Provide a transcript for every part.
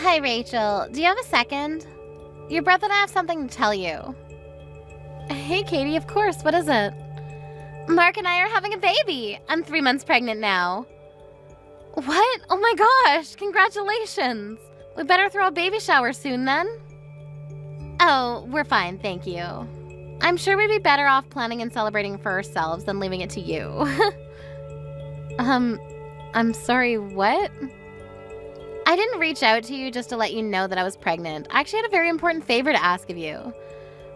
Hi, Rachel. Do you have a second? Your brother and I have something to tell you. Hey, Katie, of course. What is it? Mark and I are having a baby. I'm 3 months pregnant now. What? Oh my gosh, congratulations. We better throw a baby shower soon then. Oh, we're fine, thank you. I'm sure we'd be better off planning and celebrating for ourselves than leaving it to you. I'm sorry, what? I didn't reach out to you just to let you know that I was pregnant. I actually had a very important favor to ask of you.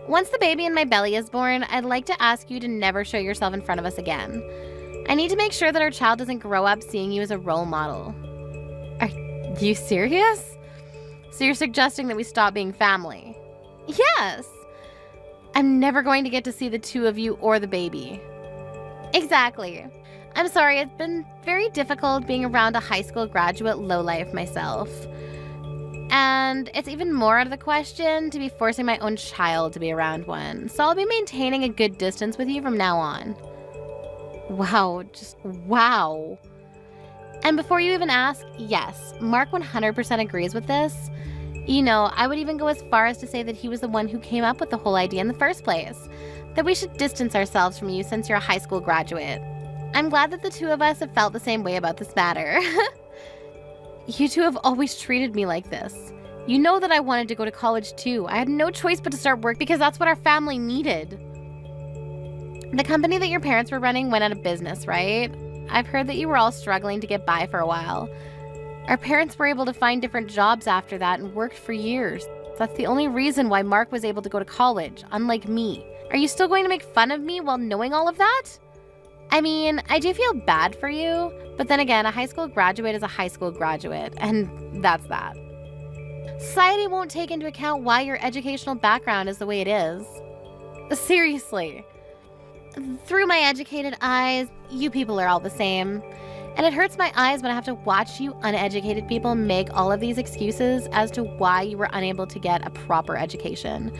Once the baby in my belly is born, I'd like to ask you to never show yourself in front of us again. I need to make sure that our child doesn't grow up seeing you as a role model. Are you serious? So you're suggesting that we stop being family? Yes! I'm never going to get to see the two of you or the baby. Exactly. I'm sorry, it's been very difficult being around a high school graduate lowlife myself. And it's even more out of the question to be forcing my own child to be around one. So I'll be maintaining a good distance with you from now on. Wow, just wow. And before you even ask, yes, Mark 100% agrees with this. You know, I would even go as far as to say that he was the one who came up with the whole idea in the first place. That we should distance ourselves from you since you're a high school graduate. I'm glad that the two of us have felt the same way about this matter. You two have always treated me like this. You know that I wanted to go to college too. I had no choice but to start work because that's what our family needed. The company that your parents were running went out of business, right? I've heard that you were all struggling to get by for a while. Our parents were able to find different jobs after that and worked for years. That's the only reason why Mark was able to go to college, unlike me. Are you still going to make fun of me while knowing all of that? I mean, I do feel bad for you, but then again, a high school graduate is a high school graduate, and that's that. Society won't take into account why your educational background is the way it is. Seriously. Through my educated eyes, you people are all the same. And it hurts my eyes when I have to watch you uneducated people make all of these excuses as to why you were unable to get a proper education.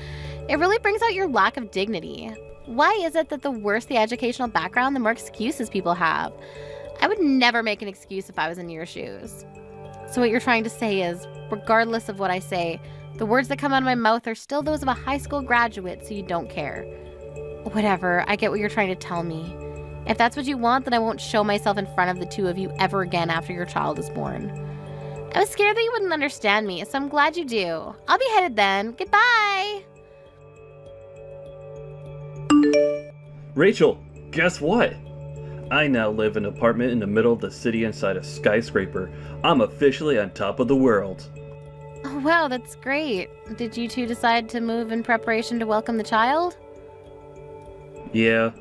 It really brings out your lack of dignity. Why is it that the worse the educational background, the more excuses people have? I would never make an excuse if I was in your shoes. So what you're trying to say is, regardless of what I say, the words that come out of my mouth are still those of a high school graduate, so you don't care. Whatever, I get what you're trying to tell me. If that's what you want, then I won't show myself in front of the two of you ever again after your child is born. I was scared that you wouldn't understand me, so I'm glad you do. I'll be headed then. Goodbye! Rachel, guess what? I now live in an apartment in the middle of the city inside a skyscraper. I'm officially on top of the world. Oh, wow, that's great. Did you two decide to move in preparation to welcome the child? Yeah,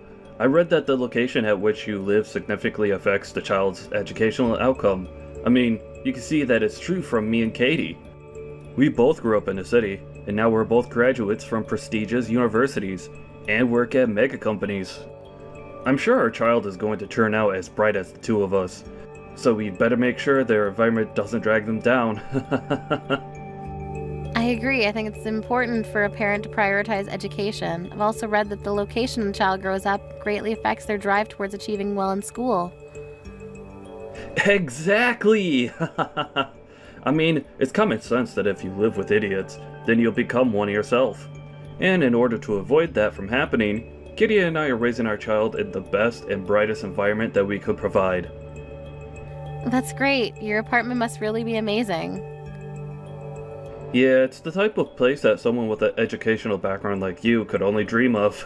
I read that the location at which you live significantly affects the child's educational outcome. I mean, you can see that it's true from me and Katie. We both grew up in the city, and now we're both graduates from prestigious universities, and work at mega companies. I'm sure our child is going to turn out as bright as the two of us, so we better make sure their environment doesn't drag them down. I agree. I think it's important for a parent to prioritize education. I've also read that the location the child grows up greatly affects their drive towards achieving well in school. Exactly! I mean, it's common sense that if you live with idiots, then you'll become one yourself. And in order to avoid that from happening, Kitty and I are raising our child in the best and brightest environment that we could provide. That's great. Your apartment must really be amazing. Yeah, it's the type of place that someone with an educational background like you could only dream of.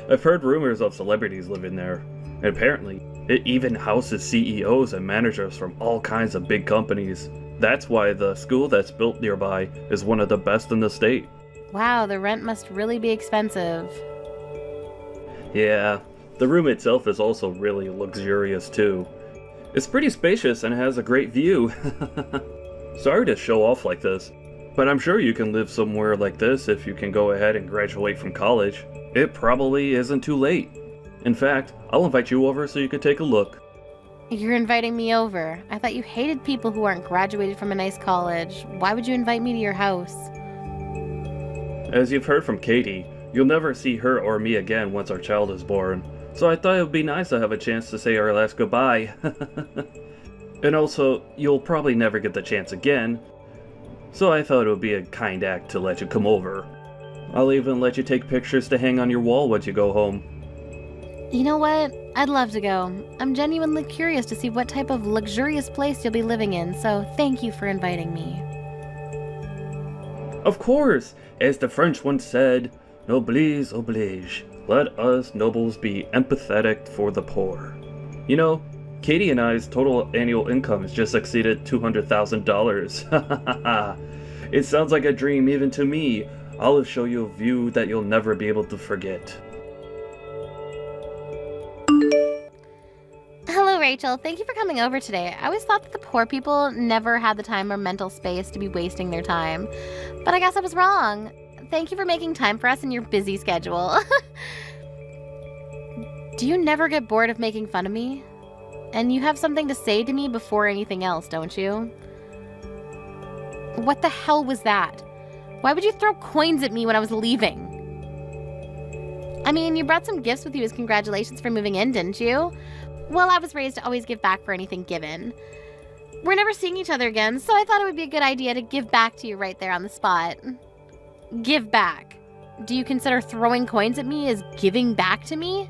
I've heard rumors of celebrities living there, and apparently, it even houses CEOs and managers from all kinds of big companies. That's why the school that's built nearby is one of the best in the state. Wow, the rent must really be expensive. Yeah, the room itself is also really luxurious too. It's pretty spacious and has a great view. Sorry to show off like this, but I'm sure you can live somewhere like this if you can go ahead and graduate from college. It probably isn't too late. In fact, I'll invite you over so you can take a look. You're inviting me over. I thought you hated people who aren't graduated from a nice college. Why would you invite me to your house? As you've heard from Katie, you'll never see her or me again once our child is born, so I thought it would be nice to have a chance to say our last goodbye. And also, you'll probably never get the chance again, so I thought it would be a kind act to let you come over. I'll even let you take pictures to hang on your wall once you go home. You know what? I'd love to go. I'm genuinely curious to see what type of luxurious place you'll be living in, so thank you for inviting me. Of course! As the French once said, noblesse oblige. Let us nobles be empathetic for the poor. You know, Katie and I's total annual income has just exceeded $200,000. It sounds like a dream even to me. I'll show you a view that you'll never be able to forget. Hello, Rachel. Thank you for coming over today. I always thought that the poor people never had the time or mental space to be wasting their time. But I guess I was wrong. Thank you for making time for us in your busy schedule. Do you never get bored of making fun of me? And you have something to say to me before anything else, don't you? What the hell was that? Why would you throw coins at me when I was leaving? I mean, you brought some gifts with you as congratulations for moving in, didn't you? Well, I was raised to always give back for anything given. We're never seeing each other again, so I thought it would be a good idea to give back to you right there on the spot. Give back. Do you consider throwing coins at me as giving back to me?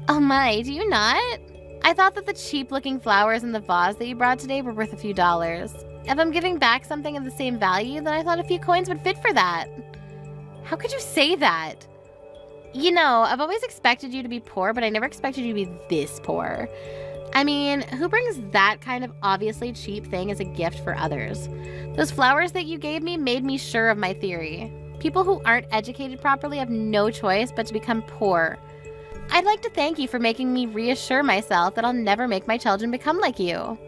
Oh my, do you not? I thought that the cheap-looking flowers in the vase that you brought today were worth a few dollars. If I'm giving back something of the same value, then I thought a few coins would fit for that. How could you say that? You know, I've always expected you to be poor, but I never expected you to be this poor. I mean, who brings that kind of obviously cheap thing as a gift for others? Those flowers that you gave me made me sure of my theory. People who aren't educated properly have no choice but to become poor. I'd like to thank you for making me reassure myself that I'll never make my children become like you.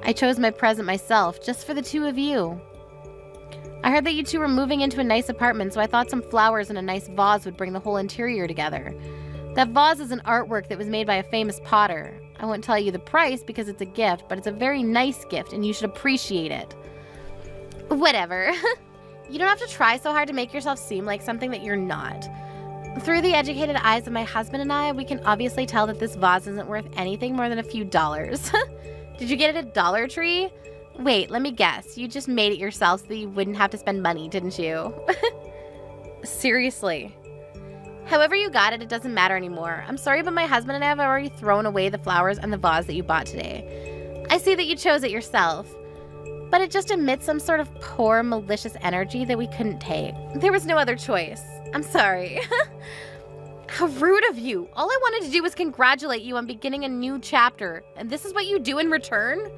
I chose my present myself, just for the two of you. I heard that you two were moving into a nice apartment, so I thought some flowers and a nice vase would bring the whole interior together. That vase is an artwork that was made by a famous potter. I won't tell you the price because it's a gift, but it's a very nice gift and you should appreciate it. Whatever. You don't have to try so hard to make yourself seem like something that you're not. Through the educated eyes of my husband and I, we can obviously tell that this vase isn't worth anything more than a few dollars. Did you get it at Dollar Tree? Wait, let me guess. You just made it yourself so that you wouldn't have to spend money, didn't you? Seriously. However you got it, it doesn't matter anymore. I'm sorry, but my husband and I have already thrown away the flowers and the vase that you bought today. I see that you chose it yourself, but it just emits some sort of poor, malicious energy that we couldn't take. There was no other choice. I'm sorry. How rude of you. All I wanted to do was congratulate you on beginning a new chapter, and this is what you do in return?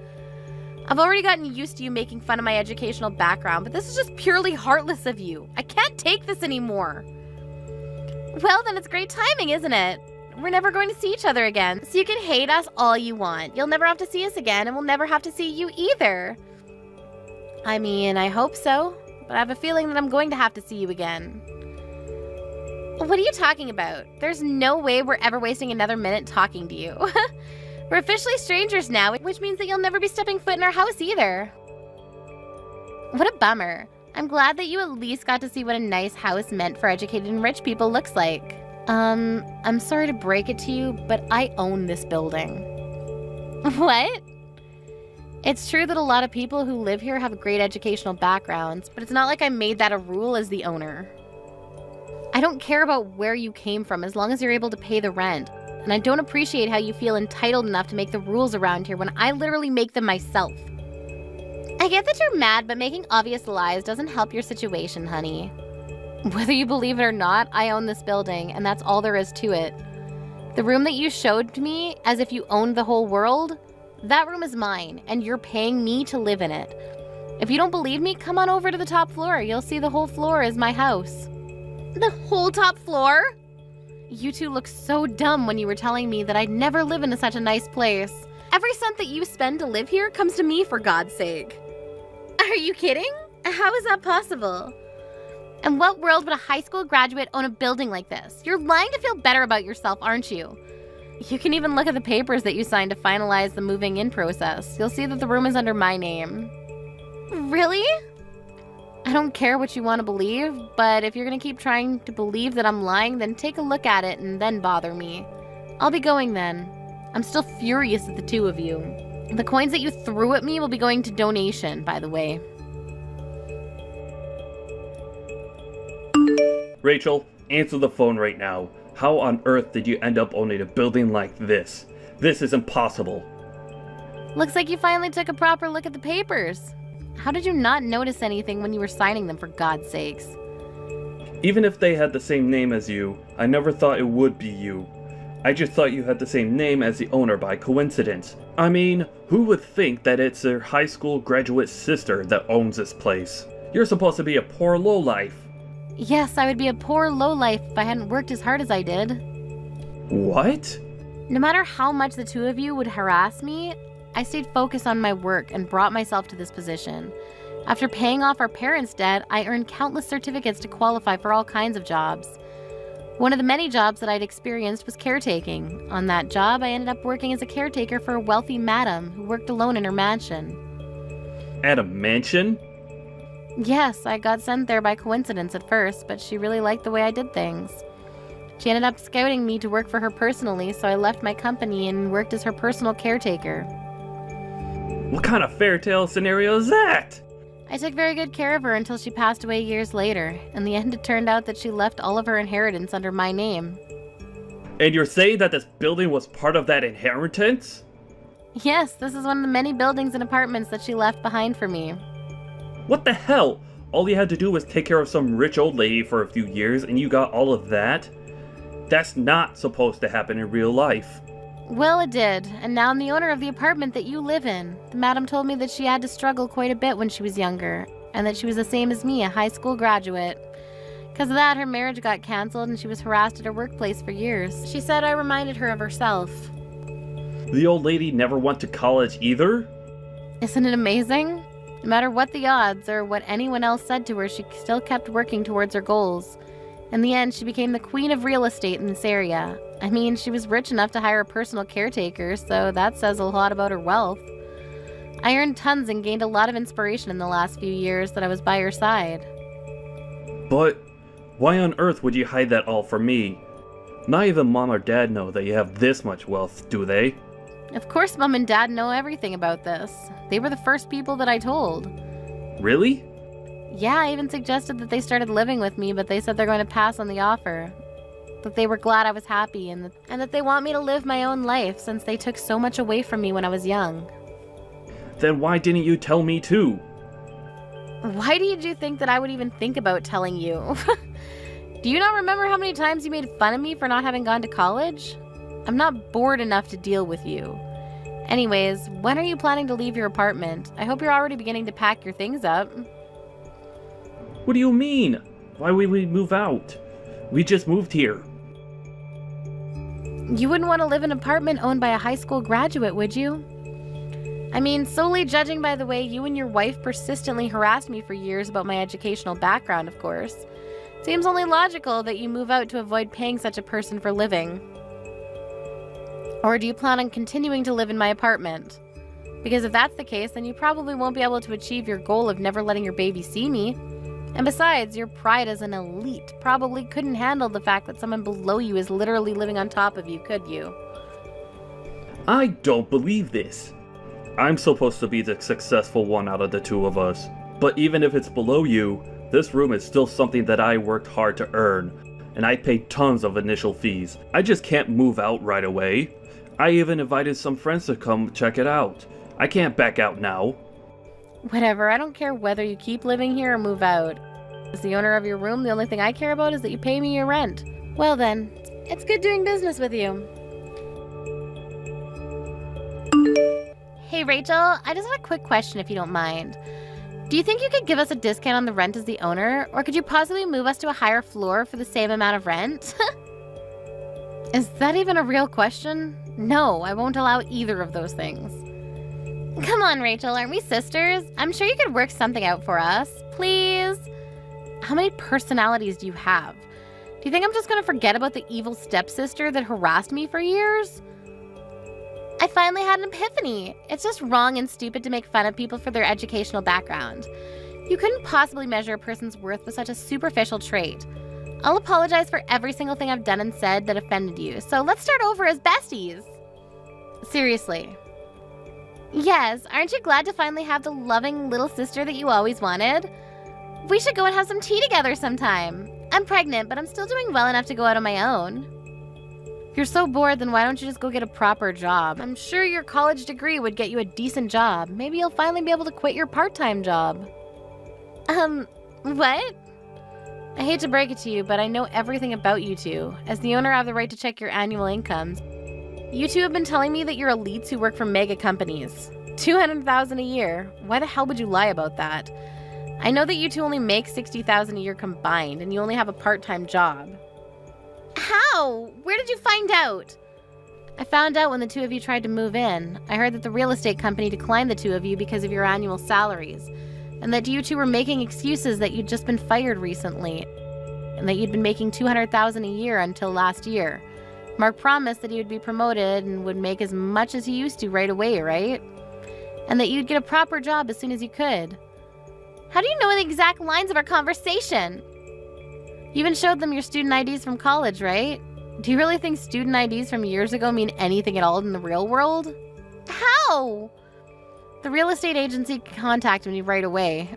I've already gotten used to you making fun of my educational background, but this is just purely heartless of you. I can't take this anymore. Well, then it's great timing, isn't it? We're never going to see each other again, so you can hate us all you want. You'll never have to see us again, and we'll never have to see you either. I mean, I hope so, but I have a feeling that I'm going to have to see you again. What are you talking about? There's no way we're ever wasting another minute talking to you. We're officially strangers now, which means that you'll never be stepping foot in our house either. What a bummer. I'm glad that you at least got to see what a nice house meant for educated and rich people looks like. I'm sorry to break it to you, but I own this building. What? It's true that a lot of people who live here have great educational backgrounds, but it's not like I made that a rule as the owner. I don't care about where you came from as long as you're able to pay the rent. And I don't appreciate how you feel entitled enough to make the rules around here when I literally make them myself. I get that you're mad, but making obvious lies doesn't help your situation, honey. Whether you believe it or not, I own this building, and that's all there is to it. The room that you showed to me as if you owned the whole world, that room is mine, and you're paying me to live in it. If you don't believe me, come on over to the top floor. You'll see the whole floor is my house. The whole top floor? You two looked so dumb when you were telling me that I'd never live in such a nice place. Every cent that you spend to live here comes to me, for God's sake. Are you kidding? How is that possible? In what world would a high school graduate own a building like this? You're lying to feel better about yourself, aren't you? You can even look at the papers that you signed to finalize the moving in process. You'll see that the room is under my name. Really? I don't care what you want to believe, but if you're going to keep trying to believe that I'm lying, then take a look at it and then bother me. I'll be going then. I'm still furious at the two of you. The coins that you threw at me will be going to donation, by the way. Rachel, answer the phone right now. How on earth did you end up owning a building like this? This is impossible. Looks like you finally took a proper look at the papers. How did you not notice anything when you were signing them, for God's sakes? Even if they had the same name as you, I never thought it would be you. I just thought you had the same name as the owner by coincidence. I mean, who would think that it's their high school graduate sister that owns this place? You're supposed to be a poor lowlife. Yes, I would be a poor lowlife if I hadn't worked as hard as I did. What? No matter how much the two of you would harass me, I stayed focused on my work and brought myself to this position. After paying off our parents' debt, I earned countless certificates to qualify for all kinds of jobs. One of the many jobs that I'd experienced was caretaking. On that job, I ended up working as a caretaker for a wealthy madam who worked alone in her mansion. At a mansion? Yes, I got sent there by coincidence at first, but she really liked the way I did things. She ended up scouting me to work for her personally, so I left my company and worked as her personal caretaker. What kind of fairy tale scenario is that? I took very good care of her until she passed away years later. In the end, it turned out that she left all of her inheritance under my name. And you're saying that this building was part of that inheritance? Yes, this is one of the many buildings and apartments that she left behind for me. What the hell? All you had to do was take care of some rich old lady for a few years and you got all of that? That's not supposed to happen in real life. Well, it did, and now I'm the owner of the apartment that you live in. The madam told me that she had to struggle quite a bit when she was younger, and that she was the same as me, a high school graduate. Because of that, her marriage got canceled and she was harassed at her workplace for years. She said I reminded her of herself. The old lady never went to college either? Isn't it amazing? No matter what the odds or what anyone else said to her, she still kept working towards her goals. In the end, she became the queen of real estate in this area. I mean, she was rich enough to hire a personal caretaker, so that says a lot about her wealth. I earned tons and gained a lot of inspiration in the last few years that I was by her side. But why on earth would you hide that all from me? Not even Mom or Dad know that you have this much wealth, do they? Of course Mom and Dad know everything about this. They were the first people that I told. Really? Yeah, I even suggested that they started living with me, but they said they're going to pass on the offer. That they were glad I was happy and that they want me to live my own life since they took so much away from me when I was young. Then why didn't you tell me too? Why did you think that I would even think about telling you? Do you not remember how many times you made fun of me for not having gone to college? I'm not bored enough to deal with you. Anyways, when are you planning to leave your apartment? I hope you're already beginning to pack your things up. What do you mean? Why would we move out? We just moved here. You wouldn't want to live in an apartment owned by a high school graduate, would you? I mean, solely judging by the way you and your wife persistently harassed me for years about my educational background, of course. Seems only logical that you move out to avoid paying such a person for living. Or do you plan on continuing to live in my apartment? Because if that's the case, then you probably won't be able to achieve your goal of never letting your baby see me. And besides, your pride as an elite probably couldn't handle the fact that someone below you is literally living on top of you, could you? I don't believe this. I'm supposed to be the successful one out of the two of us. But even if it's below you, this room is still something that I worked hard to earn. And I paid tons of initial fees. I just can't move out right away. I even invited some friends to come check it out. I can't back out now. Whatever, I don't care whether you keep living here or move out. As the owner of your room, the only thing I care about is that you pay me your rent. Well then, it's good doing business with you. Hey Rachel, I just have a quick question if you don't mind. Do you think you could give us a discount on the rent as the owner, or could you possibly move us to a higher floor for the same amount of rent? Is that even a real question? No, I won't allow either of those things. Come on, Rachel, aren't we sisters? I'm sure you could work something out for us. Please? How many personalities do you have? Do you think I'm just going to forget about the evil stepsister that harassed me for years? I finally had an epiphany. It's just wrong and stupid to make fun of people for their educational background. You couldn't possibly measure a person's worth with such a superficial trait. I'll apologize for every single thing I've done and said that offended you, so let's start over as besties. Seriously. Yes, aren't you glad to finally have the loving little sister that you always wanted? We should go and have some tea together sometime. I'm pregnant, but I'm still doing well enough to go out on my own. If you're so bored, then why don't you just go get a proper job? I'm sure your college degree would get you a decent job. Maybe you'll finally be able to quit your part-time job. What? I hate to break it to you, but I know everything about you two. As the owner, I have the right to check your annual incomes. You two have been telling me that you're elites who work for mega companies. $200,000 a year. Why the hell would you lie about that? I know that you two only make $60,000 a year combined, and you only have a part-time job. How? Where did you find out? I found out when the two of you tried to move in. I heard that the real estate company declined the two of you because of your annual salaries, and that you two were making excuses that you'd just been fired recently, and that you'd been making $200,000 a year until last year. Mark promised that he would be promoted and would make as much as he used to right away, right? And that you'd get a proper job as soon as you could. How do you know the exact lines of our conversation? You even showed them your student IDs from college, right? Do you really think student IDs from years ago mean anything at all in the real world? How? The real estate agency contacted me right away.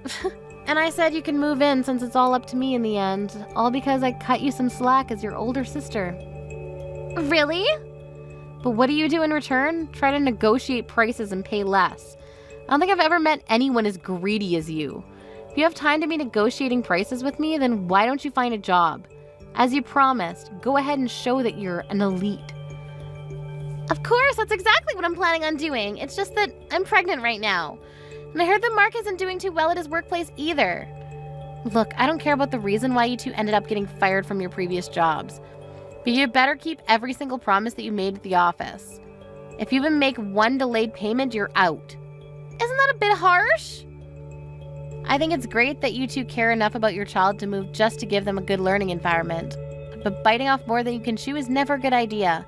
And I said you can move in since it's all up to me in the end. All because I cut you some slack as your older sister. Really? But what do you do in return? Try to negotiate prices and pay less. I don't think I've ever met anyone as greedy as you. If you have time to be negotiating prices with me, then why don't you find a job? As you promised, go ahead and show that you're an elite. Of course, that's exactly what I'm planning on doing. It's just that I'm pregnant right now. And I heard that Mark isn't doing too well at his workplace either. Look, I don't care about the reason why you two ended up getting fired from your previous jobs. But you better keep every single promise that you made at the office. If you even make one delayed payment, you're out. Isn't that a bit harsh? I think it's great that you two care enough about your child to move just to give them a good learning environment. But biting off more than you can chew is never a good idea.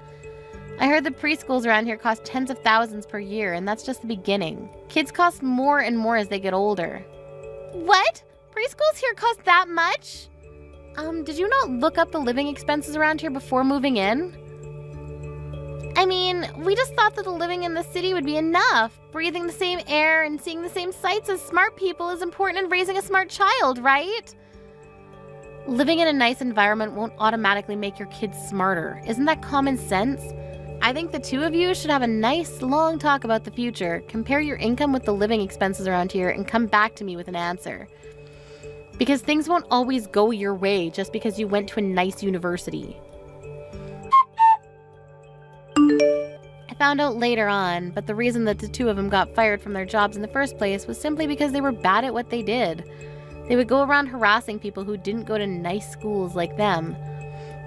I heard the preschools around here cost tens of thousands per year, and that's just the beginning. Kids cost more and more as they get older. What? Preschools here cost that much? Did you not look up the living expenses around here before moving in? I mean, we just thought that the living in the city would be enough. Breathing the same air and seeing the same sights as smart people is important in raising a smart child, right? Living in a nice environment won't automatically make your kids smarter. Isn't that common sense? I think the two of you should have a nice, long talk about the future, compare your income with the living expenses around here, and come back to me with an answer. Because things won't always go your way just because you went to a nice university. I found out later on, but the reason that the two of them got fired from their jobs in the first place was simply because they were bad at what they did. They would go around harassing people who didn't go to nice schools like them,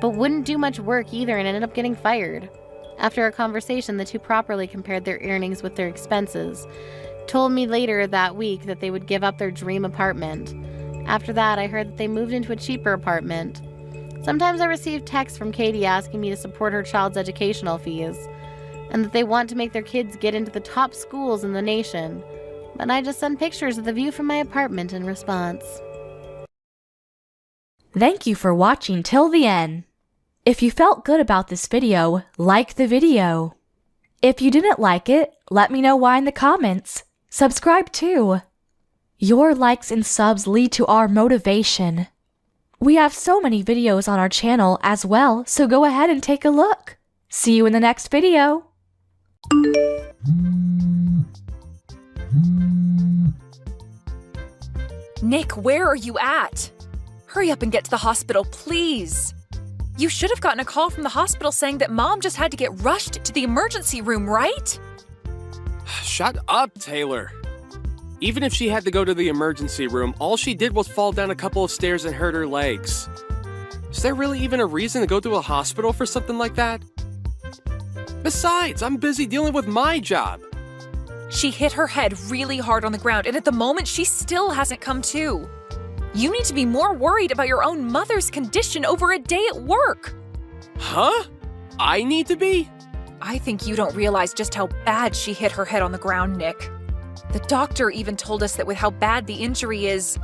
but wouldn't do much work either and ended up getting fired. After a conversation, the two properly compared their earnings with their expenses. Told me later that week that they would give up their dream apartment. After that, I heard that they moved into a cheaper apartment. Sometimes I receive texts from Katie asking me to support her child's educational fees, and that they want to make their kids get into the top schools in the nation. But I just send pictures of the view from my apartment in response. Thank you for watching till the end. If you felt good about this video, like the video. If you didn't like it, let me know why in the comments. Subscribe too. Your likes and subs lead to our motivation. We have so many videos on our channel as well, so go ahead and take a look. See you in the next video. Nick, where are you at? Hurry up and get to the hospital, please. You should have gotten a call from the hospital saying that Mom just had to get rushed to the emergency room, right? Shut up, Taylor. Even if she had to go to the emergency room, all she did was fall down a couple of stairs and hurt her legs. Is there really even a reason to go to a hospital for something like that? Besides, I'm busy dealing with my job. She hit her head really hard on the ground, and at the moment, she still hasn't come to. You need to be more worried about your own mother's condition over a day at work. Huh? I need to be? I think you don't realize just how bad she hit her head on the ground, Nick. The doctor even told us that with how bad the injury is,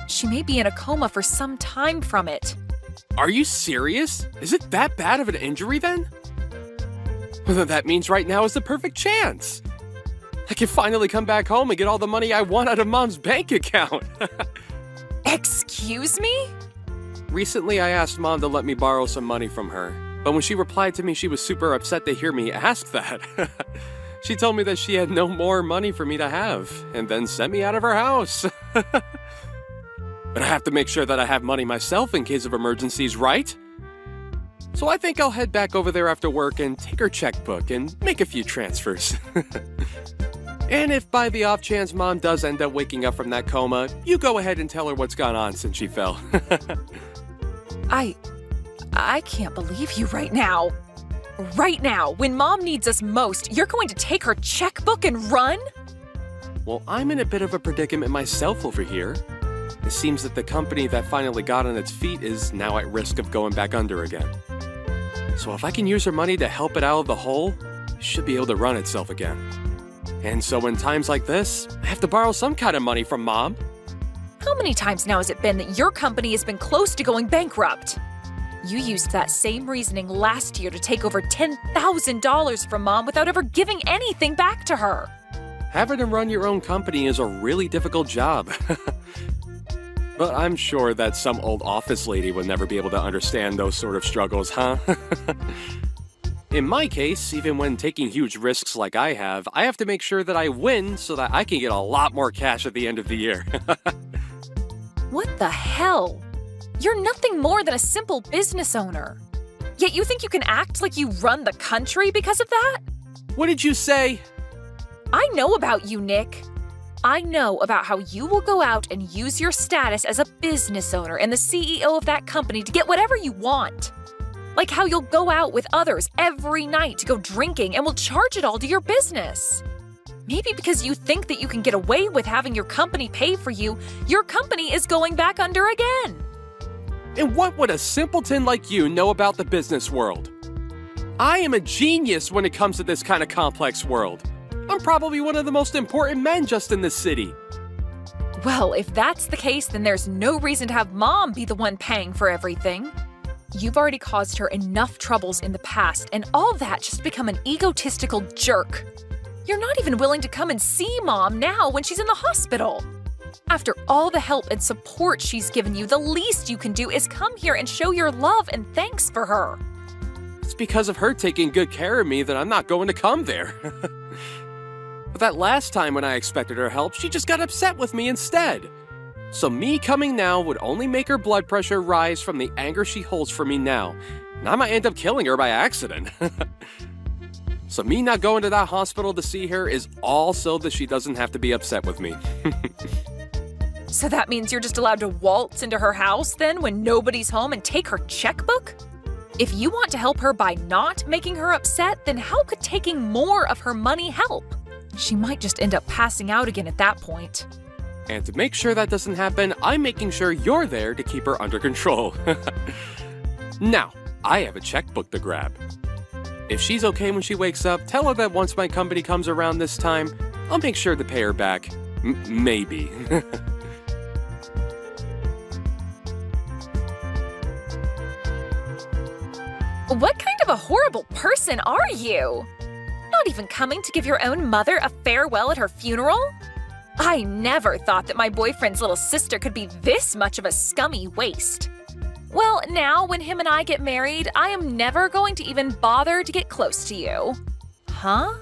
she may be in a coma for some time from it. Are you serious? Is it that bad of an injury then? Well, that means right now is the perfect chance. I can finally come back home and get all the money I want out of Mom's bank account. Excuse me? Recently, I asked Mom to let me borrow some money from her, but when she replied to me, she was super upset to hear me ask that. She told me that she had no more money for me to have, and then sent me out of her house. But I have to make sure that I have money myself in case of emergencies, right? So I think I'll head back over there after work and take her checkbook and make a few transfers. And if by the off chance Mom does end up waking up from that coma, you go ahead and tell her what's gone on since she fell. I can't believe you right now. Right now, when Mom needs us most, you're going to take her checkbook and run? Well, I'm in a bit of a predicament myself over here. It seems that the company that finally got on its feet is now at risk of going back under again. So if I can use her money to help it out of the hole, it should be able to run itself again. And so in times like this, I have to borrow some kind of money from Mom. How many times now has it been that your company has been close to going bankrupt? You used that same reasoning last year to take over $10,000 from Mom without ever giving anything back to her. Having to run your own company is a really difficult job. But I'm sure that some old office lady would never be able to understand those sort of struggles, huh? In my case, even when taking huge risks like I have to make sure that I win so that I can get a lot more cash at the end of the year. What the hell? You're nothing more than a simple business owner. Yet you think you can act like you run the country because of that? What did you say? I know about you, Nick. I know about how you will go out and use your status as a business owner and the CEO of that company to get whatever you want. Like how you'll go out with others every night to go drinking and will charge it all to your business. Maybe because you think that you can get away with having your company pay for you, your company is going back under again. And what would a simpleton like you know about the business world? I am a genius when it comes to this kind of complex world. I'm probably one of the most important men just in this city. Well, if that's the case, then there's no reason to have Mom be the one paying for everything. You've already caused her enough troubles in the past, and all that just to become an egotistical jerk. You're not even willing to come and see Mom now when she's in the hospital. After all the help and support she's given you, the least you can do is come here and show your love and thanks for her. It's because of her taking good care of me that I'm not going to come there. But that last time when I expected her help, she just got upset with me instead. So me coming now would only make her blood pressure rise from the anger she holds for me now. And I might end up killing her by accident. So me not going to that hospital to see her is all so that she doesn't have to be upset with me. So that means you're just allowed to waltz into her house then when nobody's home and take her checkbook? If you want to help her by not making her upset, then how could taking more of her money help? She might just end up passing out again at that point. And to make sure that doesn't happen, I'm making sure you're there to keep her under control. Now, I have a checkbook to grab. If she's okay when she wakes up, tell her that once my company comes around this time, I'll make sure to pay her back. Maybe. What kind of a horrible person are you? Not even coming to give your own mother a farewell at her funeral? I never thought that my boyfriend's little sister could be this much of a scummy waste. Well, now when him and I get married, I am never going to even bother to get close to you. Huh?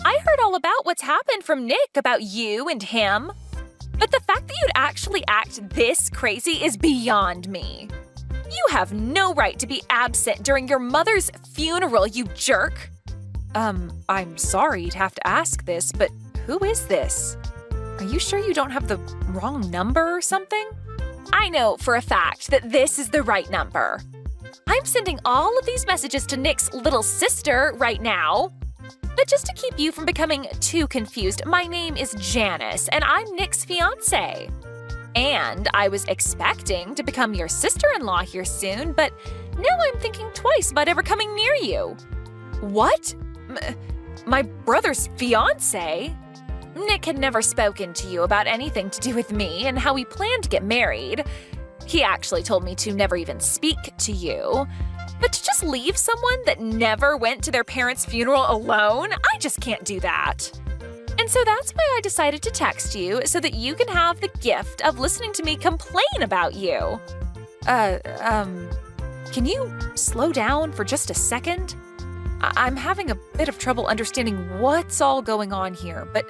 I heard all about what's happened from Nick about you and him. But the fact that you'd actually act this crazy is beyond me. You have no right to be absent during your mother's funeral, you jerk. I'm sorry to have to ask this, but who is this? Are you sure you don't have the wrong number or something? I know for a fact that this is the right number. I'm sending all of these messages to Nick's little sister right now. But just to keep you from becoming too confused, my name is Janice, and I'm Nick's fiancé. And I was expecting to become your sister-in-law here soon, but now I'm thinking twice about ever coming near you. What? My brother's fiancé? Nick had never spoken to you about anything to do with me and how we planned to get married. He actually told me to never even speak to you. But to just leave someone that never went to their parents' funeral alone, I just can't do that. And so that's why I decided to text you so that you can have the gift of listening to me complain about you. Can you slow down for just a second? I'm having a bit of trouble understanding what's all going on here, but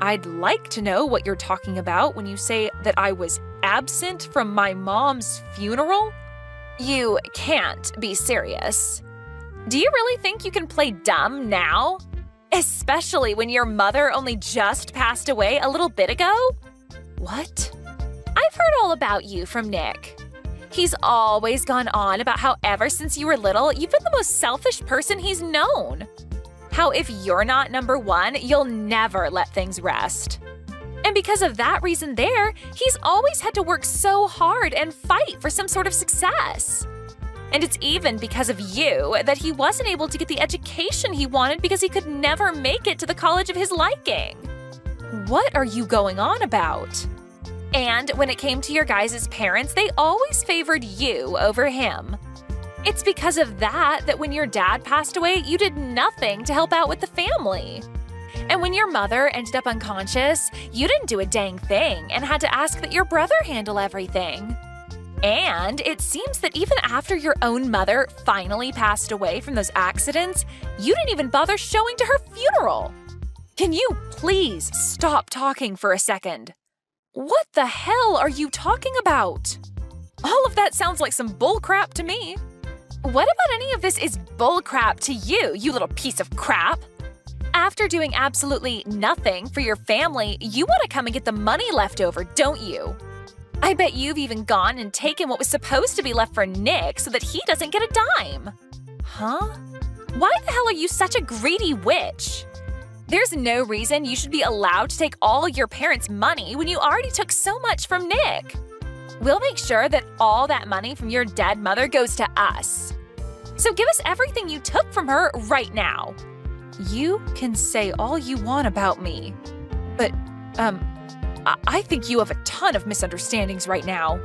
I'd like to know what you're talking about when you say that I was absent from my mom's funeral. You can't be serious. Do you really think you can play dumb now? Especially when your mother only just passed away a little bit ago? What? I've heard all about you from Nick. He's always gone on about how ever since you were little, you've been the most selfish person he's known. How if you're not number one, you'll never let things rest. And because of that reason there, he's always had to work so hard and fight for some sort of success. And it's even because of you that he wasn't able to get the education he wanted because he could never make it to the college of his liking. What are you going on about? And when it came to your guys' parents, they always favored you over him. It's because of that when your dad passed away, you did nothing to help out with the family. And when your mother ended up unconscious, you didn't do a dang thing and had to ask that your brother handle everything. And it seems that even after your own mother finally passed away from those accidents, you didn't even bother showing to her funeral. Can you please stop talking for a second? What the hell are you talking about? All of that sounds like some bullcrap to me. What about any of this is bullcrap to you, you little piece of crap? After doing absolutely nothing for your family, you want to come and get the money left over, don't you? I bet you've even gone and taken what was supposed to be left for Nick so that he doesn't get a dime. Huh? Why the hell are you such a greedy witch? There's no reason you should be allowed to take all your parents' money when you already took so much from Nick. We'll make sure that all that money from your dead mother goes to us. So give us everything you took from her right now. You can say all you want about me, but, I think you have a ton of misunderstandings right now.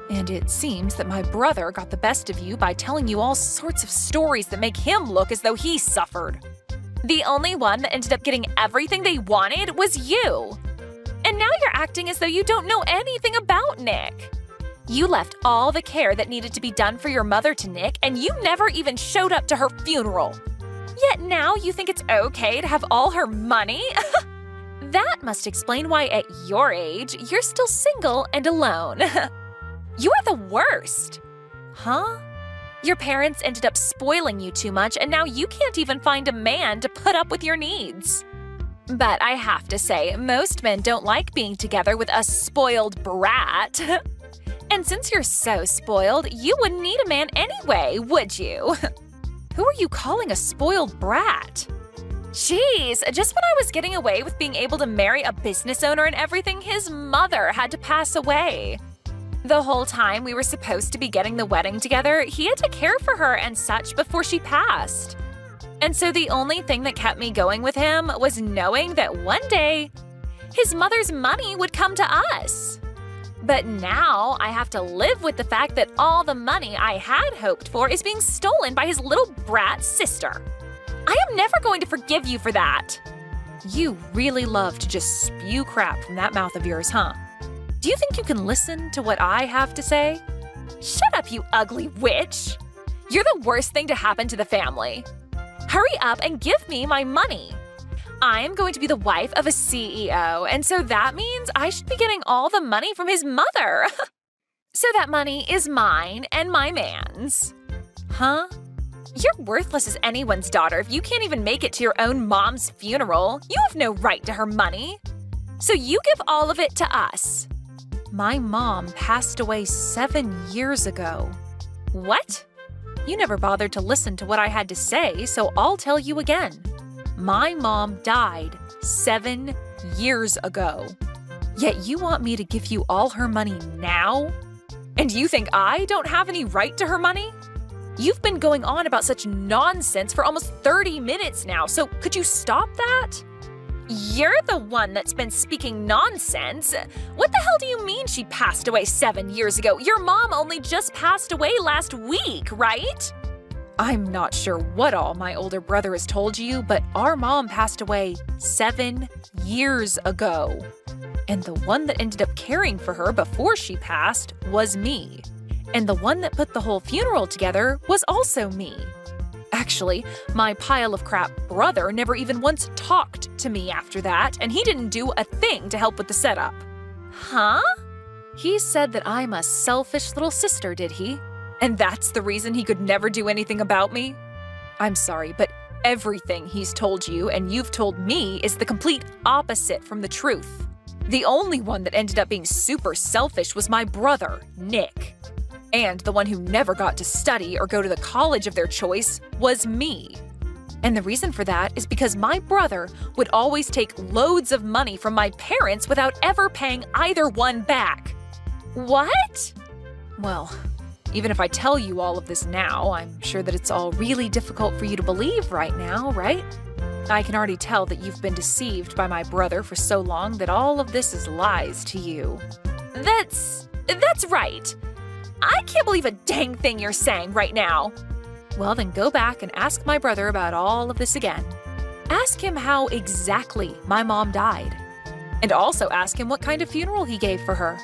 And it seems that my brother got the best of you by telling you all sorts of stories that make him look as though he suffered. The only one that ended up getting everything they wanted was you. And now you're acting as though you don't know anything about Nick. You left all the care that needed to be done for your mother to Nick, and you never even showed up to her funeral. Yet now you think it's okay to have all her money? That must explain why at your age, you're still single and alone. You are the worst. Huh? Your parents ended up spoiling you too much, and now you can't even find a man to put up with your needs. But I have to say, most men don't like being together with a spoiled brat. And since you're so spoiled, you wouldn't need a man anyway, would you? Who are you calling a spoiled brat? Jeez, just when I was getting away with being able to marry a business owner and everything, his mother had to pass away. The whole time we were supposed to be getting the wedding together, he had to care for her and such before she passed. And so the only thing that kept me going with him was knowing that one day, his mother's money would come to us. But now I have to live with the fact that all the money I had hoped for is being stolen by his little brat sister. I am never going to forgive you for that. You really love to just spew crap from that mouth of yours, huh? Do you think you can listen to what I have to say? Shut up, you ugly witch! You're the worst thing to happen to the family. Hurry up and give me my money. I am going to be the wife of a CEO, and so that means I should be getting all the money from his mother. So that money is mine and my man's. Huh? You're worthless as anyone's daughter if you can't even make it to your own mom's funeral. You have no right to her money. So you give all of it to us. My mom passed away 7 years ago. What? You never bothered to listen to what I had to say, so I'll tell you again. My mom died 7 years ago. Yet you want me to give you all her money now? And you think I don't have any right to her money? You've been going on about such nonsense for almost 30 minutes now, so could you stop that? You're the one that's been speaking nonsense. What the hell do you mean she passed away 7 years ago? Your mom only just passed away last week, right? I'm not sure what all my older brother has told you, but our mom passed away 7 years ago. And the one that ended up caring for her before she passed was me. And the one that put the whole funeral together was also me. Actually, my pile of crap brother never even once talked to me after that, and he didn't do a thing to help with the setup. Huh? He said that I'm a selfish little sister, did he? And that's the reason he could never do anything about me? I'm sorry, but everything he's told you and you've told me is the complete opposite from the truth. The only one that ended up being super selfish was my brother, Nick. And the one who never got to study or go to the college of their choice was me. And the reason for that is because my brother would always take loads of money from my parents without ever paying either one back. What? Well, even if I tell you all of this now, I'm sure that it's all really difficult for you to believe right now, right? I can already tell that you've been deceived by my brother for so long that all of this is lies to you. That's right. I can't believe a dang thing you're saying right now. Well, then go back and ask my brother about all of this again. Ask him how exactly my mom died. And also ask him what kind of funeral he gave for her.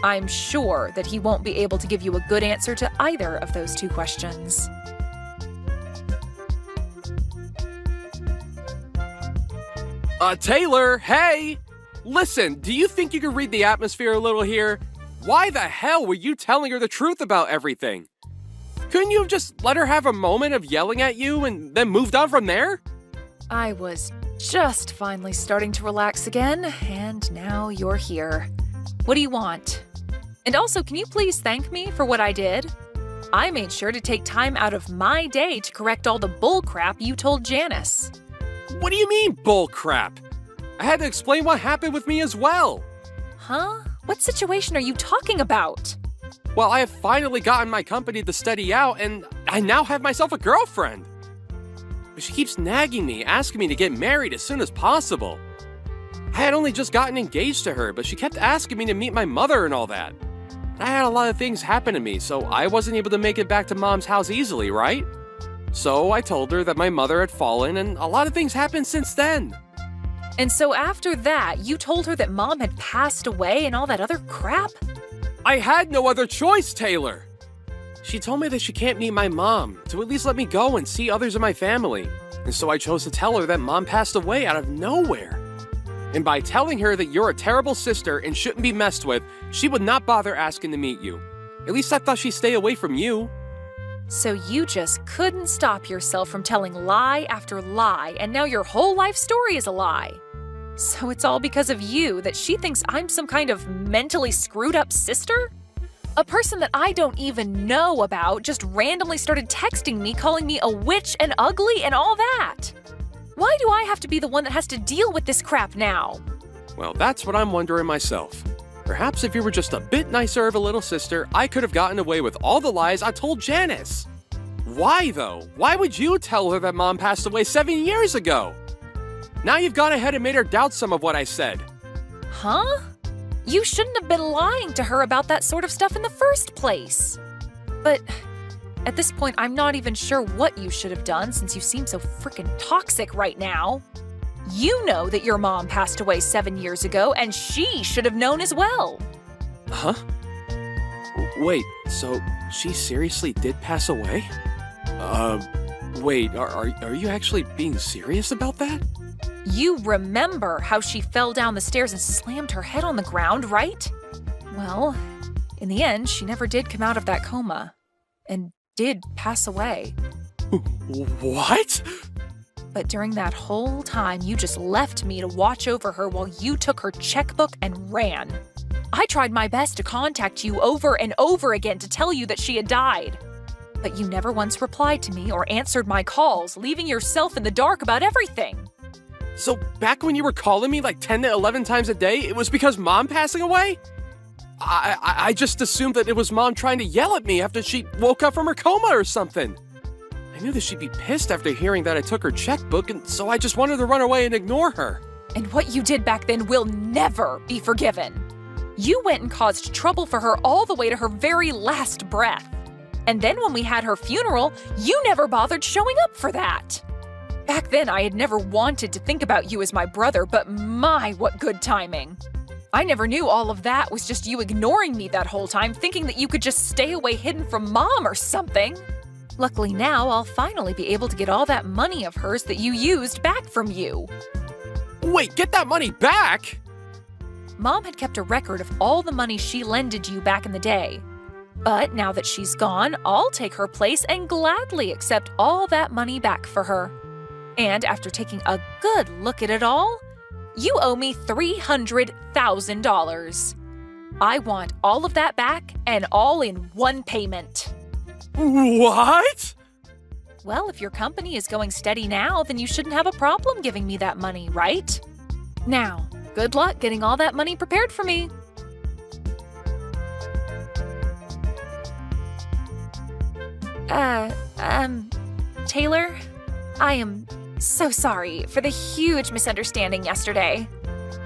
I'm sure that he won't be able to give you a good answer to either of those two questions. Taylor, hey! Listen, do you think you can read the atmosphere a little here? Why the hell were you telling her the truth about everything? Couldn't you have just let her have a moment of yelling at you and then moved on from there? I was just finally starting to relax again, and now you're here. What do you want? And also, can you please thank me for what I did? I made sure to take time out of my day to correct all the bull crap you told Janice. What do you mean, bull crap? I had to explain what happened with me as well. Huh? What situation are you talking about? Well, I have finally gotten my company to steady out, and I now have myself a girlfriend. But she keeps nagging me, asking me to get married as soon as possible. I had only just gotten engaged to her, but she kept asking me to meet my mother and all that. I had a lot of things happen to me, so I wasn't able to make it back to Mom's house easily, right? So I told her that my mother had fallen, and a lot of things happened since then. And so after that, you told her that Mom had passed away and all that other crap? I had no other choice, Taylor! She told me that she can't meet my mom, to at least let me go and see others in my family. And so I chose to tell her that Mom passed away out of nowhere. And by telling her that you're a terrible sister and shouldn't be messed with, she would not bother asking to meet you. At least I thought she'd stay away from you. So you just couldn't stop yourself from telling lie after lie, and now your whole life story is a lie. So it's all because of you that she thinks I'm some kind of mentally screwed up sister? A person that I don't even know about just randomly started texting me, calling me a witch and ugly and all that. Why do I have to be the one that has to deal with this crap now? Well, that's what I'm wondering myself. Perhaps if you were just a bit nicer of a little sister, I could have gotten away with all the lies I told Janice. Why, though? Why would you tell her that Mom passed away 7 years ago? Now you've gone ahead and made her doubt some of what I said. Huh? You shouldn't have been lying to her about that sort of stuff in the first place. But at this point, I'm not even sure what you should have done since you seem so frickin' toxic right now. You know that your mom passed away 7 years ago, and she should have known as well. Huh? Wait, so she seriously did pass away? Wait, are you actually being serious about that? You remember how she fell down the stairs and slammed her head on the ground, right? Well, in the end, she never did come out of that coma, and did pass away. What? But during that whole time, you just left me to watch over her while you took her checkbook and ran. I tried my best to contact you over and over again to tell you that she had died. But you never once replied to me or answered my calls, leaving yourself in the dark about everything. So back when you were calling me like 10 to 11 times a day, it was because Mom passing away? I just assumed that it was Mom trying to yell at me after she woke up from her coma or something. I knew that she'd be pissed after hearing that I took her checkbook, and so I just wanted to run away and ignore her. And what you did back then will never be forgiven. You went and caused trouble for her all the way to her very last breath. And then when we had her funeral, you never bothered showing up for that. Back then, I had never wanted to think about you as my brother, but my, what good timing. I never knew all of that was just you ignoring me that whole time, thinking that you could just stay away hidden from Mom or something. Luckily now, I'll finally be able to get all that money of hers that you used back from you. Wait, get that money back? Mom had kept a record of all the money she lended you back in the day. But now that she's gone, I'll take her place and gladly accept all that money back for her. And after taking a good look at it all, you owe me $300,000. I want all of that back and all in one payment. What? Well, if your company is going steady now, then you shouldn't have a problem giving me that money, right? Now, good luck getting all that money prepared for me. Taylor, I am so sorry for the huge misunderstanding yesterday.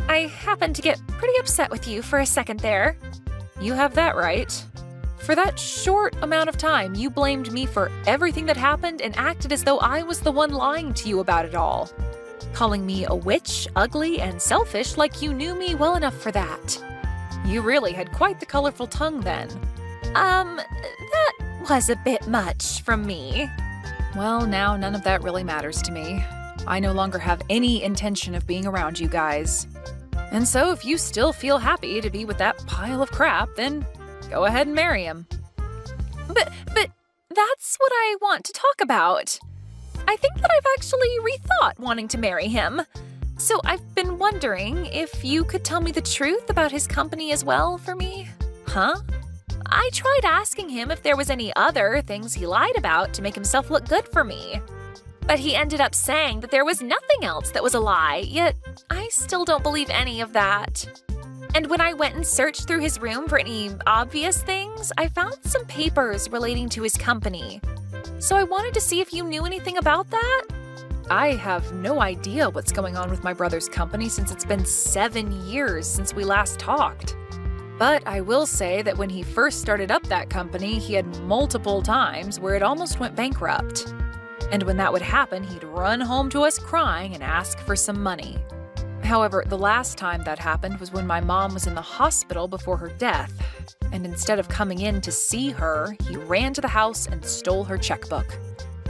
I happened to get pretty upset with you for a second there. You have that right. For that short amount of time, you blamed me for everything that happened and acted as though I was the one lying to you about it all. Calling me a witch, ugly, and selfish like you knew me well enough for that. You really had quite the colorful tongue then. That was a bit much from me. Well, now none of that really matters to me. I no longer have any intention of being around you guys. And so if you still feel happy to be with that pile of crap, then go ahead and marry him. But that's what I want to talk about. I think that I've actually rethought wanting to marry him. So I've been wondering if you could tell me the truth about his company as well for me. Huh? I tried asking him if there was any other things he lied about to make himself look good for me. But he ended up saying that there was nothing else that was a lie, yet I still don't believe any of that. And when I went and searched through his room for any obvious things, I found some papers relating to his company. So I wanted to see if you knew anything about that. I have no idea what's going on with my brother's company since it's been 7 years since we last talked. But I will say that when he first started up that company, he had multiple times where it almost went bankrupt. And when that would happen, he'd run home to us crying and ask for some money. However, the last time that happened was when my mom was in the hospital before her death. And instead of coming in to see her, he ran to the house and stole her checkbook.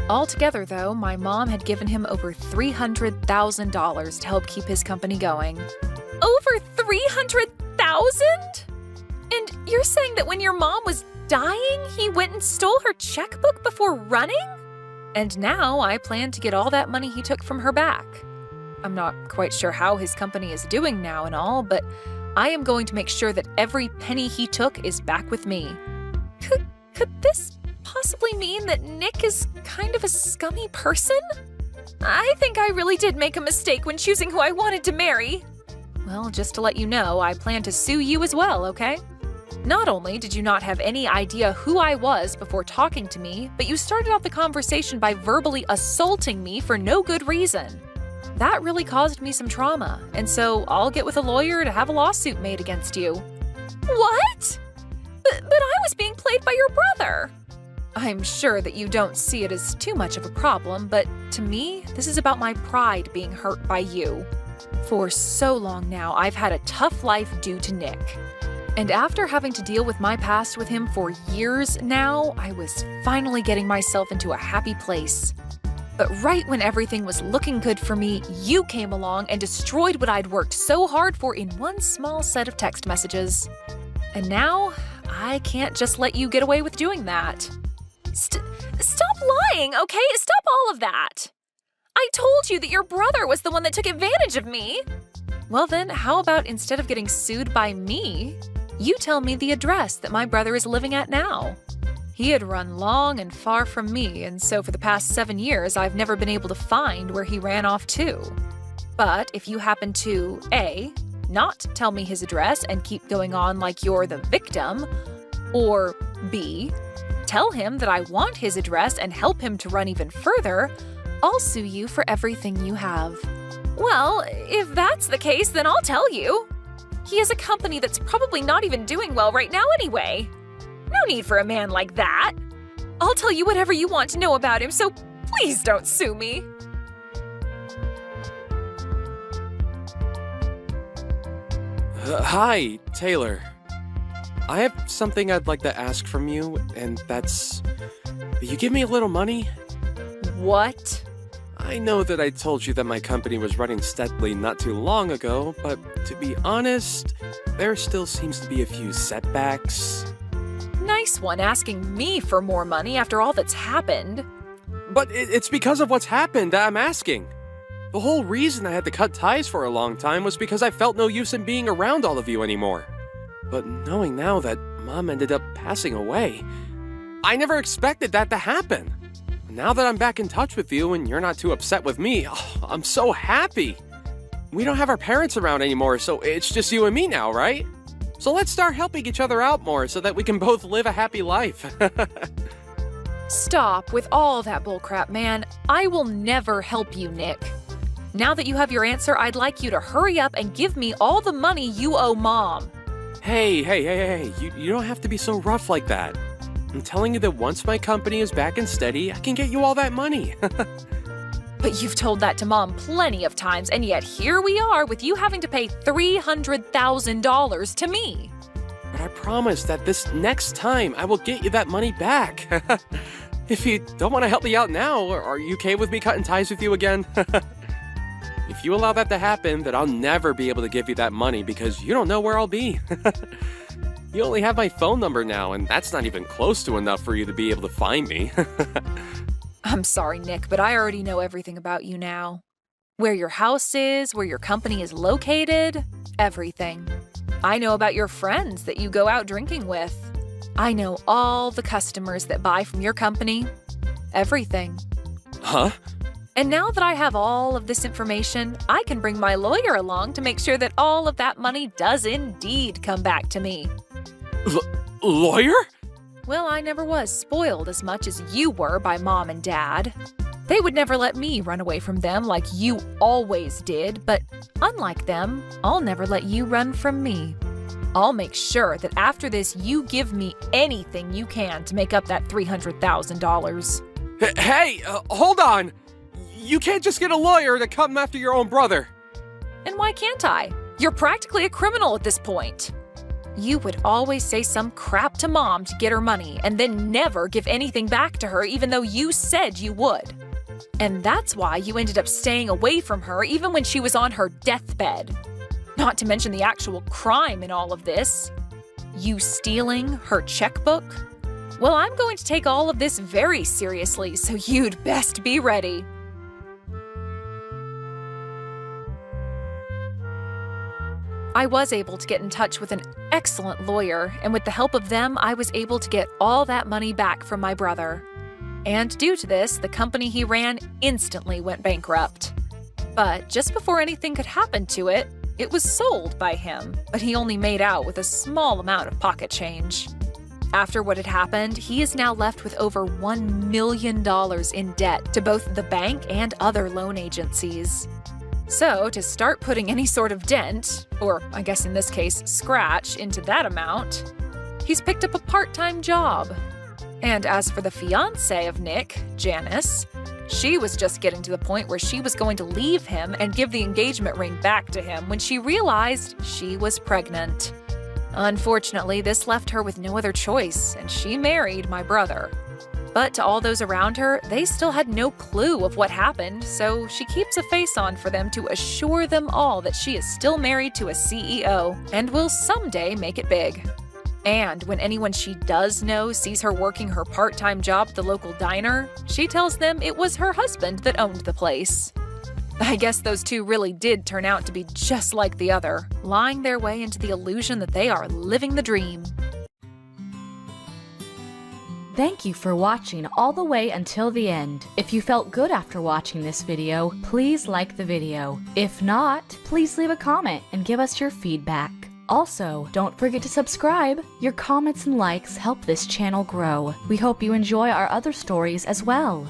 Altogether, though, my mom had given him over $300,000 to help keep his company going. Over $300,000? And you're saying that when your mom was dying, he went and stole her checkbook before running? And now I plan to get all that money he took from her back. I'm not quite sure how his company is doing now and all, but I am going to make sure that every penny he took is back with me. Could this possibly mean that Nick is kind of a scummy person? I think I really did make a mistake when choosing who I wanted to marry. Well, just to let you know, I plan to sue you as well, okay? Not only did you not have any idea who I was before talking to me, but you started out the conversation by verbally assaulting me for no good reason. That really caused me some trauma, and so I'll get with a lawyer to have a lawsuit made against you. What? But I was being played by your brother. I'm sure that you don't see it as too much of a problem, but to me, this is about my pride being hurt by you. For so long now, I've had a tough life due to Nick. And after having to deal with my past with him for years now, I was finally getting myself into a happy place. But right when everything was looking good for me, you came along and destroyed what I'd worked so hard for in one small set of text messages. And now, I can't just let you get away with doing that. Stop lying, okay? Stop all of that. I told you that your brother was the one that took advantage of me. Well then, how about instead of getting sued by me, you tell me the address that my brother is living at now? He had run long and far from me, and so for the past 7 years, I've never been able to find where he ran off to. But if you happen to, A, not tell me his address and keep going on like you're the victim, or B, tell him that I want his address and help him to run even further, I'll sue you for everything you have. Well, if that's the case, then I'll tell you. He has a company that's probably not even doing well right now anyway. No need for a man like that. I'll tell you whatever you want to know about him, so please don't sue me. Hi, Taylor. I have something I'd like to ask from you, and that's... Will you give me a little money? What? I know that I told you that my company was running steadily not too long ago, but to be honest, there still seems to be a few setbacks. Nice one asking me for more money after all that's happened. But it's because of what's happened that I'm asking. The whole reason I had to cut ties for a long time was because I felt no use in being around all of you anymore. But knowing now that Mom ended up passing away, I never expected that to happen. Now that I'm back in touch with you and you're not too upset with me, I'm so happy. We don't have our parents around anymore, so it's just you and me now, right? So let's start helping each other out more so that we can both live a happy life. Stop with all that bullcrap, man. I will never help you, Nick. Now that you have your answer, I'd like you to hurry up and give me all the money you owe Mom. Hey, you don't have to be so rough like that. I'm telling you that once my company is back and steady, I can get you all that money. But you've told that to Mom plenty of times, and yet here we are with you having to pay $300,000 to me. But I promise that this next time I will get you that money back. If you don't want to help me out now, are you okay with me cutting ties with you again? If you allow that to happen, then I'll never be able to give you that money because you don't know where I'll be. You only have my phone number now, and that's not even close to enough for you to be able to find me. I'm sorry, Nick, but I already know everything about you now. Where your house is, where your company is located, everything. I know about your friends that you go out drinking with. I know all the customers that buy from your company. Everything. Huh? And now that I have all of this information, I can bring my lawyer along to make sure that all of that money does indeed come back to me. Lawyer? Well, I never was spoiled as much as you were by Mom and Dad. They would never let me run away from them like you always did, but unlike them, I'll never let you run from me. I'll make sure that after this, you give me anything you can to make up that $300,000. Hey, hold on! You can't just get a lawyer to come after your own brother. And why can't I? You're practically a criminal at this point. You would always say some crap to Mom to get her money and then never give anything back to her even though you said you would. And that's why you ended up staying away from her even when she was on her deathbed. Not to mention the actual crime in all of this. You stealing her checkbook? Well, I'm going to take all of this very seriously, so you'd best be ready. I was able to get in touch with an excellent lawyer, and with the help of them, I was able to get all that money back from my brother. And due to this, the company he ran instantly went bankrupt. But just before anything could happen to it, it was sold by him, but he only made out with a small amount of pocket change. After what had happened, he is now left with over $1 million in debt to both the bank and other loan agencies. So, to start putting any sort of dent, or I guess in this case, scratch, into that amount, he's picked up a part-time job. And as for the fiancée of Nick, Janice, she was just getting to the point where she was going to leave him and give the engagement ring back to him when she realized she was pregnant. Unfortunately, this left her with no other choice, and she married my brother. But to all those around her, they still had no clue of what happened, so she keeps a face on for them to assure them all that she is still married to a CEO and will someday make it big. And when anyone she does know sees her working her part-time job at the local diner, she tells them it was her husband that owned the place. I guess those two really did turn out to be just like the other, lying their way into the illusion that they are living the dream. Thank you for watching all the way until the end. If you felt good after watching this video, please like the video. If not, please leave a comment and give us your feedback. Also, don't forget to subscribe. Your comments and likes help this channel grow. We hope you enjoy our other stories as well.